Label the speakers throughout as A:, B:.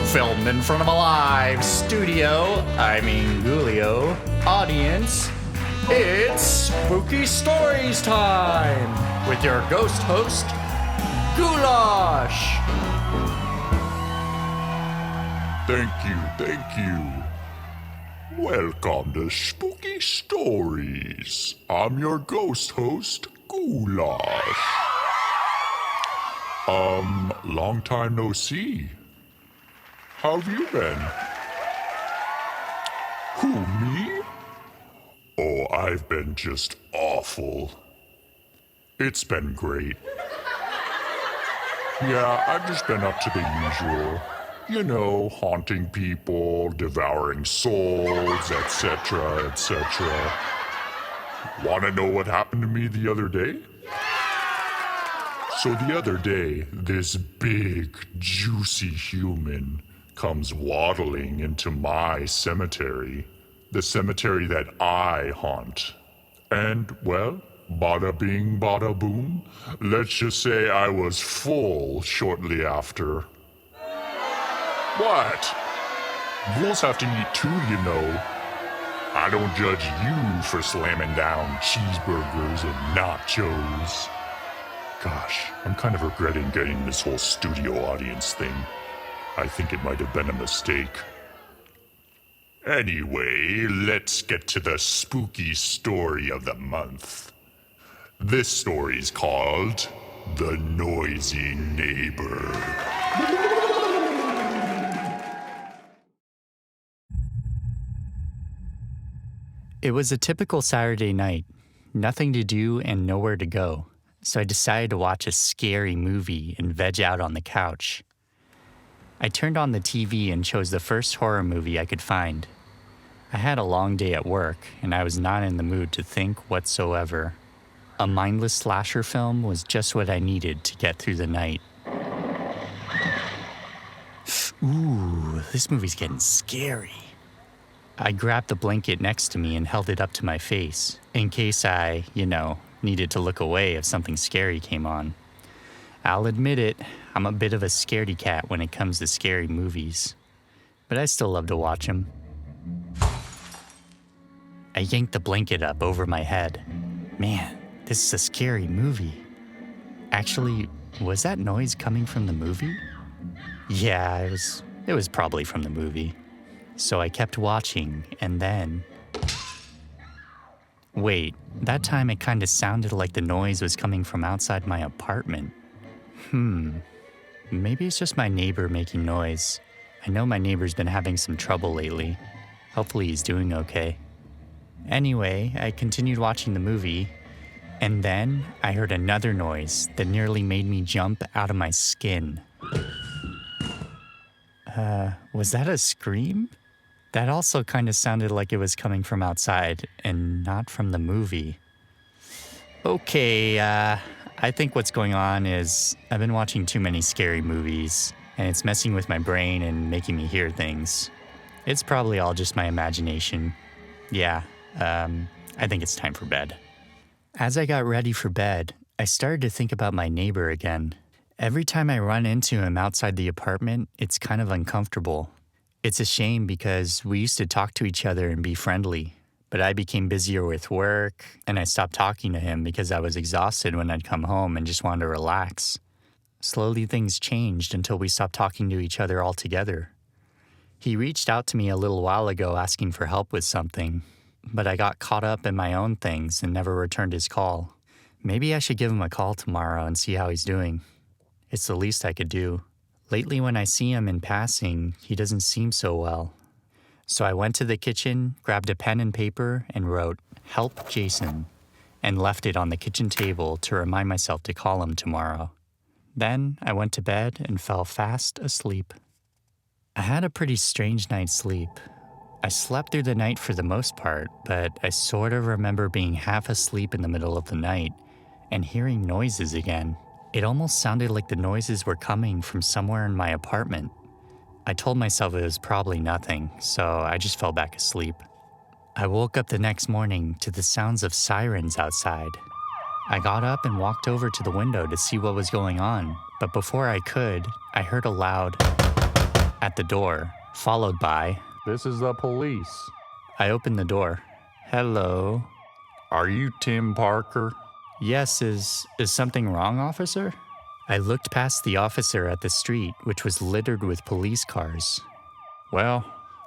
A: Filmed in front of a live Ghoulio audience. It's Spooky Stories time with your ghost host, Ghoulash.
B: Thank you. Welcome to Spooky Stories. I'm your ghost host, Ghoulash. Long time no see. How have you been? Who, me? Oh, I've been just awful. It's been great. Yeah, I've just been up to the usual. You know, haunting people, devouring souls, etc., etc. Wanna know what happened to me the other day? So the other day, this big, juicy human comes waddling into my cemetery, the cemetery that I haunt. And, well, bada bing, bada boom, let's just say I was full shortly after. What? Ghouls have to eat too, you know. I don't judge you for slamming down cheeseburgers and nachos. Gosh, I'm kind of regretting getting this whole studio audience thing. I think it might have been a mistake. Anyway, let's get to the spooky story of the month. This story's called The Noisy Neighbor.
C: It was a typical Saturday night, nothing to do and nowhere to go, so I decided to watch a scary movie and veg out on the couch. I turned on the TV and chose the first horror movie I could find. I had a long day at work, and I was not in the mood to think whatsoever. A mindless slasher film was just what I needed to get through the night. Ooh, this movie's getting scary. I grabbed the blanket next to me and held it up to my face, in case I, needed to look away if something scary came on. I'll admit it, I'm a bit of a scaredy cat when it comes to scary movies, but I still love to watch them. I yanked the blanket up over my head. Man, this is a scary movie. Actually, was that noise coming from the movie? Yeah, it was probably from the movie. So I kept watching, and then... Wait, that time it kind of sounded like the noise was coming from outside my apartment. Maybe it's just my neighbor making noise. I know my neighbor's been having some trouble lately. Hopefully he's doing okay. Anyway, I continued watching the movie, and then I heard another noise that nearly made me jump out of my skin. Was that a scream? That also kind of sounded like it was coming from outside and not from the movie. Okay, I think what's going on is I've been watching too many scary movies, and it's messing with my brain and making me hear things. It's probably all just my imagination. Yeah, I think it's time for bed. As I got ready for bed, I started to think about my neighbor again. Every time I run into him outside the apartment, it's kind of uncomfortable. It's a shame because we used to talk to each other and be friendly, but I became busier with work, and I stopped talking to him because I was exhausted when I'd come home and just wanted to relax. Slowly things changed until we stopped talking to each other altogether. He reached out to me a little while ago asking for help with something, but I got caught up in my own things and never returned his call. Maybe I should give him a call tomorrow and see how he's doing. It's the least I could do. Lately, when I see him in passing, he doesn't seem so well. So I went to the kitchen, grabbed a pen and paper, and wrote, "Help Jason," and left it on the kitchen table to remind myself to call him tomorrow. Then I went to bed and fell fast asleep. I had a pretty strange night's sleep. I slept through the night for the most part, but I sort of remember being half asleep in the middle of the night and hearing noises again. It almost sounded like the noises were coming from somewhere in my apartment. I told myself it was probably nothing, so I just fell back asleep. I woke up the next morning to the sounds of sirens outside. I got up and walked over to the window to see what was going on, but before I could, I heard a loud at the door, followed by,
B: This is the police.
C: I opened the door. Hello.
B: Are you Tim Parker?
C: Yes, is something wrong, officer? I looked past the officer at the street, which was littered with police cars.
B: Well,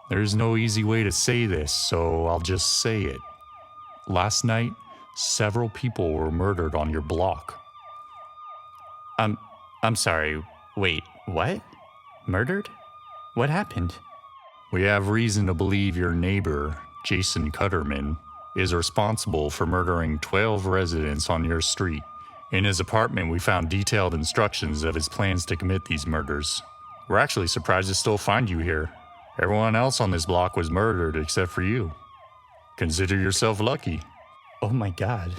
B: there's no easy way to say this, so I'll just say it. Last night, several people were murdered on your block.
C: I'm sorry. Wait, what? Murdered? What happened?
B: We have reason to believe your neighbor, Jason Cutterman, is responsible for murdering 12 residents on your street. In his apartment, we found detailed instructions of his plans to commit these murders. We're actually surprised to still find you here. Everyone else on this block was murdered except for you. Consider yourself lucky.
C: Oh my god.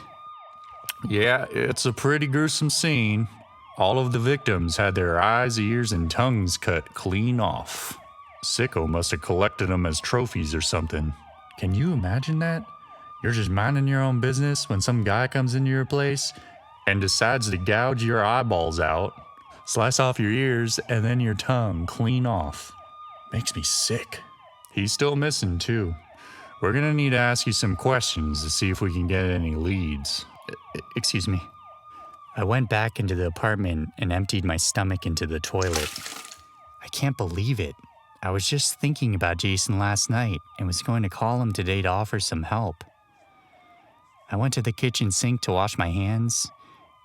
B: Yeah, it's a pretty gruesome scene. All of the victims had their eyes, ears, and tongues cut clean off. Sicko must have collected them as trophies or something. Can you imagine that? You're just minding your own business when some guy comes into your place and decides to gouge your eyeballs out, slice off your ears, and then your tongue clean off. Makes me sick. He's still missing, too. We're gonna need to ask you some questions to see if we can get any leads.
C: Excuse me. I went back into the apartment and emptied my stomach into the toilet. I can't believe it. I was just thinking about Jason last night and was going to call him today to offer some help. I went to the kitchen sink to wash my hands,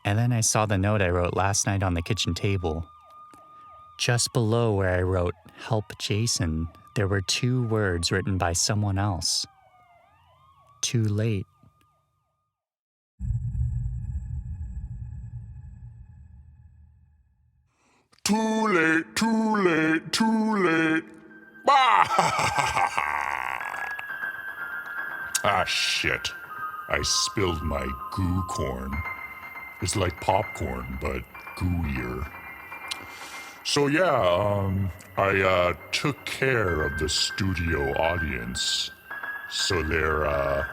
C: and then I saw the note I wrote last night on the kitchen table. Just below where I wrote, "Help Jason," there were 2 words written by someone else. Too late.
B: Too late, too late, too late. Ah, shit. I spilled my goo corn. It's like popcorn, but gooier. So yeah, I took care of the studio audience. So they're,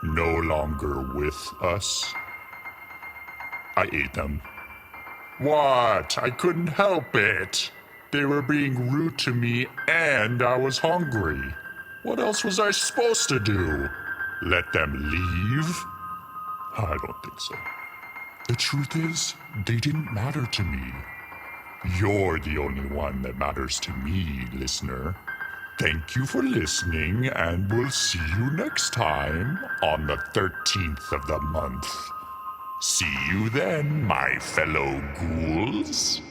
B: no longer with us. I ate them. What? I couldn't help it. They were being rude to me and I was hungry. What else was I supposed to do? Let them leave? I don't think so. The truth is, they didn't matter to me. You're the only one that matters to me, listener. Thank you for listening, and we'll see you next time on the 13th of the month. See you then, my fellow ghouls.